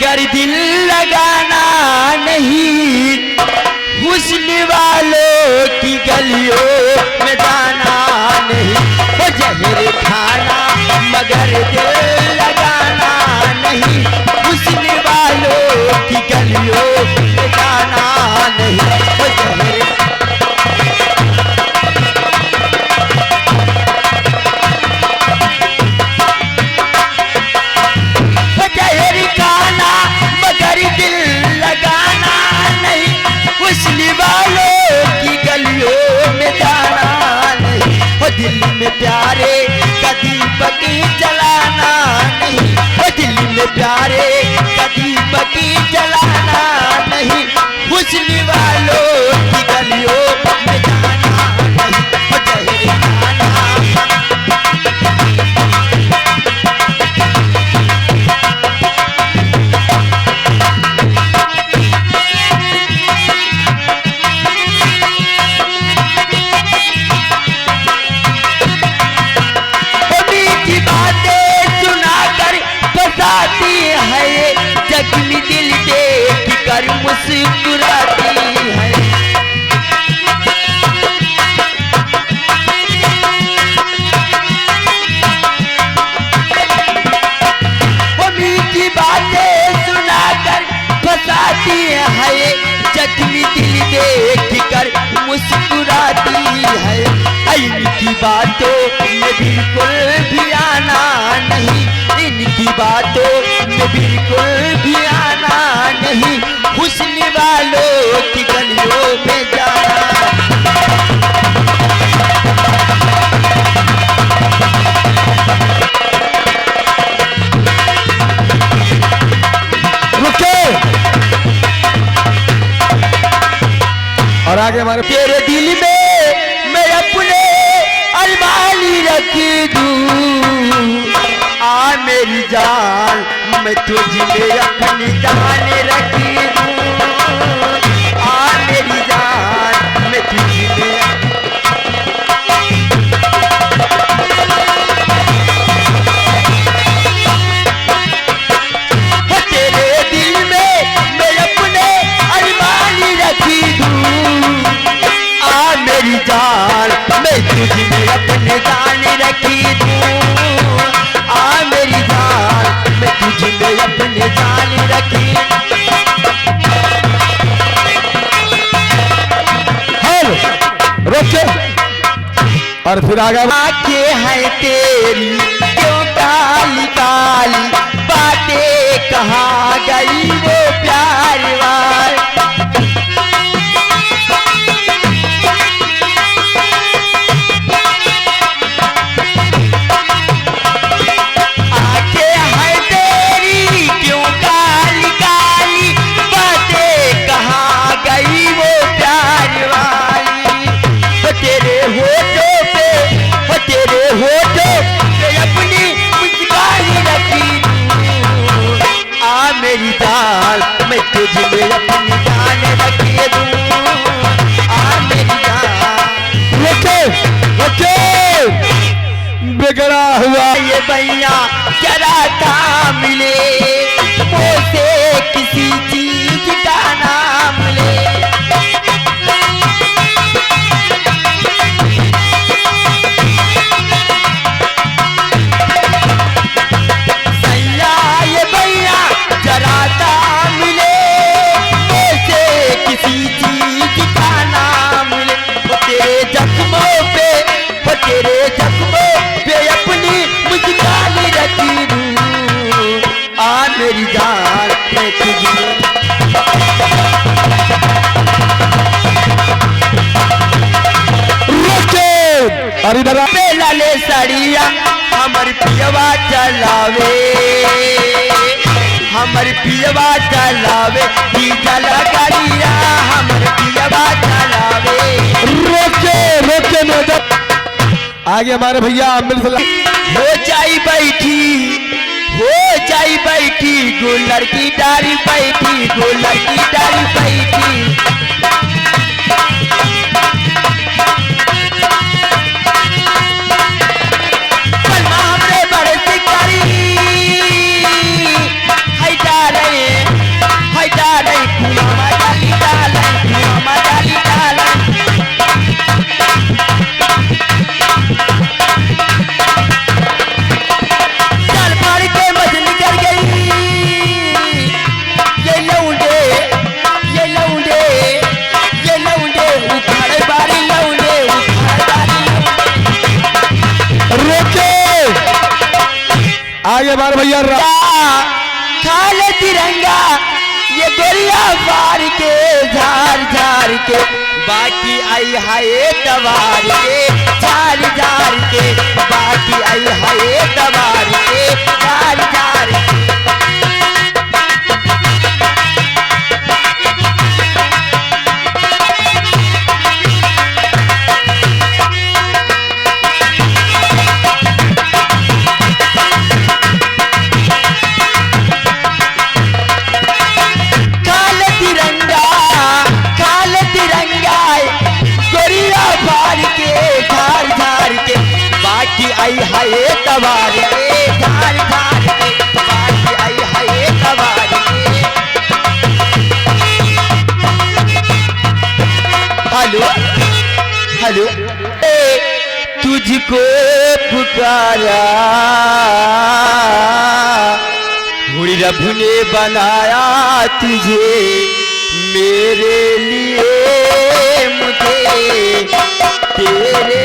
मगर दिल लगाना नहीं, हुस्न वालों की गलियों में जाना नहीं। वो जहर खाना मगर दिल लगाना नहीं, हुस्न वालों की गलियों में जाना नहीं। वो जहर खाना मगर दिल लगाना नहीं, हुस्न वालों की गलियों में जाना नहीं। वो दिल में प्यारे कभी बगी जलाना नहीं, वो दिल में प्यारे कभी बगी जलाना नहीं, हुस्न वालों की गलियों में जाना नहीं। वो जहर खाना है, जख्मी दिल देख कर मुस्कुराती है। वो मीठी बातें सुनाकर फंसाती है, जख्मी दिल देख कर मुस्कुराती है। इनकी बातों में बिल्कुल भी आना नहीं, इनकी बातों में बिल्कुल भी आना नहीं, हुस्न वालों की गलियों में जाना। रुके और आगे हमारे तेरे दिल में मैं अपने अरमानी रख दूं, आ मेरी जान मैं तुझमें अपनी जान रख दूं, आ मेरी जान मैं तुझमें। तेरे दिल में मैं अपने अरमानी रख दूं, आ मेरी जान मैं तुझमें अपनी जान रख दूं, आ मेरी जान मैं तुझमें अपनी जान रखी। रुके और फिर आगे आंखें हैं तेरी क्यों काली काली, बातें कहाँ गई वो प्यार वाली। मेरी जान मैं तुझमें अपनी जान रखी दूं, आ मेरी जान। रुके रुके बिगड़ा हुआ ये भैया जरा काम मिले मुझसे किसी चीज का नाम ले। किसी चीज का नाम ले, वो तेरे जख्मों पे अपनी मुस्कान रखी दूं, आ मेरी जान मैं तुझमें। और इधर लाले साड़िया हमर पियवा चलावे, हमर पियवा चलावे, डीजल गाड़िया हमर पियवा चलावे। रोके रोके नजर आगे हमारे भैया आमिर हो जाई बैठी गुलर की डारी बैठी, गुलर की डारी बैठी। हमरे बड़े शिकारी है जा रहे मैं डाले कुआं में डाली डाले कुआं में डाली डाले चल पड़ के मछली कर गई ये लौंडे उखाड़े बारी लौंडे उखाड़े बारी रोके आगे मार भैया खाल तिरंगा ये गोरिया बार के झार झार के बाकी आई हाय तवार के झार झार के बाकी आई हाय तवार के झार झार के आई हाय तवार के झार झार के बाकी आई हाय तवार के हेलो हेलो तुझको पुकारा रब ने बनाया तुझे मेरे लिए मुझे तेरे